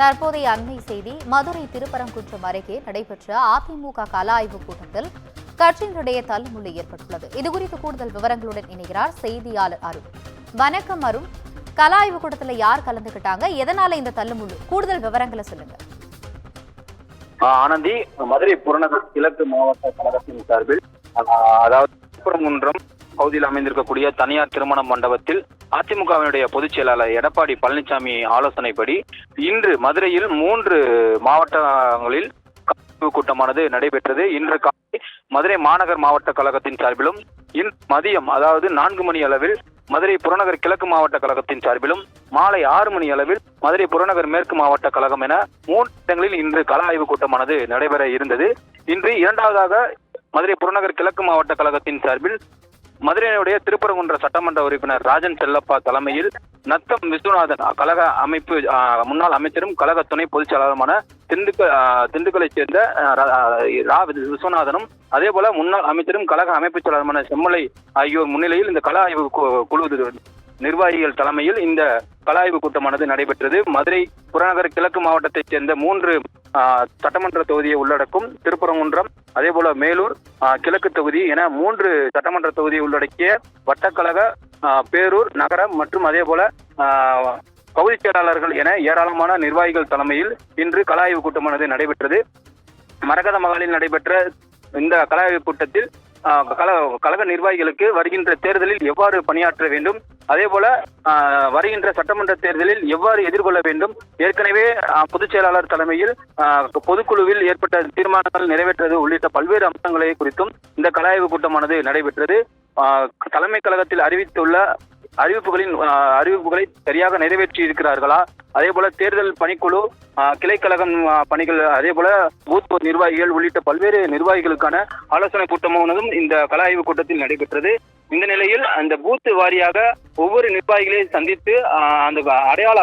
தற்போதைய அண்மை செய்தி. மதுரை திருப்பரங்குன்றம் அருகே நடைபெற்ற அதிமுக கள ஆய்வு கூட்டத்தில் கட்சியினுடைய தள்ளுமுள்ளு ஏற்பட்டுள்ளது. இதுகுறித்து கூடுதல் விவரங்களுடன் இணைகிறார் செய்தியாளர் அருண். வணக்கம் அருண். கள ஆய்வு கூட்டத்தில் யார் கலந்துகிட்டாங்க, எதனால இந்த தள்ளுமுள்ளு, கூடுதல் விவரங்களை சொல்லுங்க. ஆனந்தி, மதுரை புறநகர் கிழக்கு மாவட்ட கழகத்தின் சார்பில் அதாவது திருப்பரங்குன்றம் பகுதியில் அமைந்திருக்கக்கூடிய தனியார் திருமண மண்டபத்தில் அதிமுகவினுடைய பொதுச் செயலாளர் எடப்பாடி பழனிசாமி ஆலோசனைப்படி இன்று மதுரையில் 3 மாவட்டங்களில் கூட்டமானது நடைபெற்றது. இன்று காலை மதுரை மாநகர் மாவட்ட கழகத்தின் சார்பிலும் இன்று மதியம் அதாவது 4 மணி அளவில் மதுரை புறநகர் கிழக்கு மாவட்ட கழகத்தின் சார்பிலும் மாலை 6 மணி அளவில் மதுரை புறநகர் மேற்கு மாவட்ட கழகம் என 3 இடங்களில் இன்று கள ஆய்வு கூட்டமானது நடைபெற இருந்தது. இன்று இரண்டாவதாக மதுரை புறநகர் கிழக்கு மாவட்ட கழகத்தின் சார்பில் மதுரையினுடைய திருப்பரங்குன்ற சட்டமன்ற உறுப்பினர் ராஜன் செல்லப்பா தலைமையில் நத்தம் விஸ்வநாதன் கழக அமைப்பு முன்னாள் அமைச்சரும் கழக துணை பொதுச் செயலாளருமான திண்டுக்கலைச் சேர்ந்த விஸ்வநாதனும் அதே போல முன்னாள் அமைச்சரும் கழக அமைப்பு செயலாளருமான செம்மலை ஆகியோர் முன்னிலையில் இந்த கள ஆய்வு குழு நிர்வாகிகள் தலைமையில் இந்த கள ஆய்வு கூட்டமானது நடைபெற்றது. மதுரை புறநகர் கிழக்கு மாவட்டத்தைச் சேர்ந்த 3 சட்டமன்ற தொகுதியை உள்ளடக்கும் திருப்பரங்குன்றம், அதே போல மேலூர் கிழக்கு தொகுதி என 3 சட்டமன்ற தொகுதியை உள்ளடக்கிய வட்டக்கழக, பேரூர் நகரம் மற்றும் அதே போல பகுதி செயலாளர்கள் என ஏராளமான நிர்வாகிகள் தலைமையில் இன்று கள ஆய்வு கூட்டமானது நடைபெற்றது. மரகத மகாலில் நடைபெற்ற இந்த கள ஆய்வு கூட்டத்தில் கழக நிர்வாகிகளுக்கு வருகின்ற தேர்தலில் எவ்வாறு பணியாற்ற வேண்டும், அதே போல வருகின்ற சட்டமன்ற தேர்தலில் எவ்வாறு எதிர்கொள்ள வேண்டும், ஏற்கனவே பொதுச் செயலாளர் தலைமையில் பொதுக்குழுவில் ஏற்பட்ட தீர்மானங்கள் நிறைவேற்றது உள்ளிட்ட பல்வேறு அம்சங்களை குறித்தும் இந்த கள ஆய்வு கூட்டமானது நடைபெற்றது. தலைமை கழகத்தில் அறிவித்துள்ள அறிவிப்புகளை சரியாக நிறைவேற்றி இருக்கிறார்களா, அதே போல தேர்தல் பணிக்குழு, கிளைக்கழகம் பணிகள், அதே போல பூத் நிர்வாகிகள் உள்ளிட்ட பல்வேறு நிர்வாகிகளுக்கான ஆலோசனை கூட்டமானதும் இந்த கள ஆய்வு கூட்டத்தில் நடைபெற்றது. இந்த நிலையில் அந்த பூத் வாரியாக ஒவ்வொரு நிர்வாகிகளையும் சந்தித்து அந்த அடையாள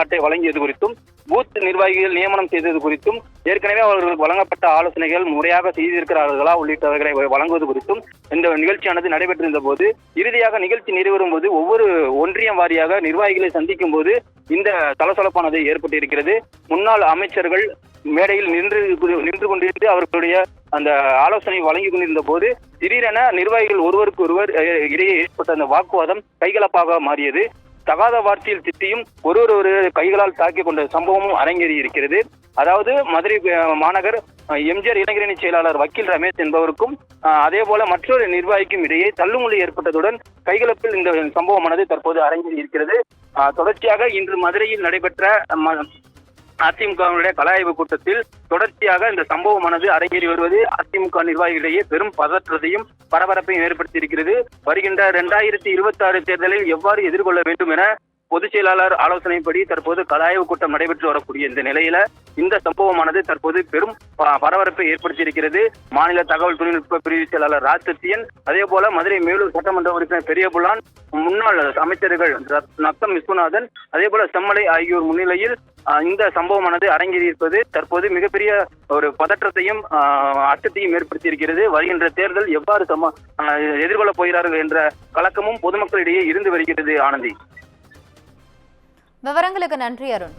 அட்டை வழங்கியது குறித்தும், பூத் நிர்வாகிகள் நியமனம் செய்தது குறித்தும், ஏற்கனவே அவர்களுக்கு வழங்கப்பட்ட ஆலோசனைகள் முறையாக செய்திருக்கிறார்களா உள்ளிட்டவர்களை வழங்குவது குறித்தும் இந்த நிகழ்ச்சியானது நடைபெற்றிருந்த போது, இறுதியாக நிகழ்ச்சி நிறைவேறும் போது ஒவ்வொரு ஒன்றியம் வாரியாக நிர்வாகிகளை சந்திக்கும் போது இந்த தளசலப்பானது ஏற்பட்டிருக்கிறது. முன்னாள் அமைச்சர்கள் மேடையில் நின்று கொண்டிருந்து அவர்களுடைய அந்த ஆலோசனை வழங்கி கொண்டிருந்த போது திடீரென நிர்வாகிகள் ஒருவருக்கு ஒருவர் இடையே ஏற்பட்ட அந்த வாக்குவாதம் கைகலப்பாக மாறியது. தகாத வார்த்தையில் திட்டியும் ஒரு கைகளால் தாக்கிக் கொண்ட சம்பவமும் அரங்கேறி இருக்கிறது. அதாவது மதுரை மாநகர் எம்ஜிஆர் இளைஞரணி செயலாளர் வக்கீல் ரமேஷ் என்பவருக்கும் அதே போல மற்றொரு நிர்வாகிக்கும் இடையே தள்ளுமுள்ளு ஏற்பட்டதுடன் கைகலப்பில் இந்த சம்பவமானது தற்போது அரங்கேறி இருக்கிறது. தொடர்ச்சியாக இன்று மதுரையில் நடைபெற்ற அதிமுகவினுடைய கள ஆய்வு கூட்டத்தில் தொடர்ச்சியாக இந்த சம்பவமானது அரங்கேறி வருவது அதிமுக நிர்வாகிகளிடையே பெரும் பதற்றத்தையும் பரபரப்பையும் ஏற்படுத்தியிருக்கிறது. வருகின்ற 2026 தேர்தலில் எவ்வாறு எதிர்கொள்ள வேண்டும் என பொதுச் செயலாளர் ஆலோசனைப்படி தற்போது கள ஆய்வு கூட்டம் நடைபெற்று வரக்கூடிய இந்த நிலையில இந்த சம்பவமானது தற்போது பெரும் பரபரப்பை ஏற்படுத்தியிருக்கிறது. மாநில தகவல் தொழில்நுட்ப பிரிவு செயலாளர் ராஜ்சத்தியன், அதே போல மதுரை மேலூர் சட்டமன்ற உறுப்பினர் பெரியபுல்லான், முன்னாள் அமைச்சர்கள் நத்தம் விஸ்வநாதன், அதே போல செம்மலை ஆகியோர் முன்னிலையில் இந்த சம்பவமானது அரங்கேறியிருப்பது தற்போது மிகப்பெரிய ஒரு பதற்றத்தையும் அச்சத்தையும் ஏற்படுத்தியிருக்கிறது. வருகின்ற தேர்தல் எவ்வாறு எதிர்கொள்ளப் போகிறார்கள் என்ற கலக்கமும் பொதுமக்களிடையே இருந்து வருகிறது. ஆனந்தி, விவரங்களுக்கு நன்றி அருண்.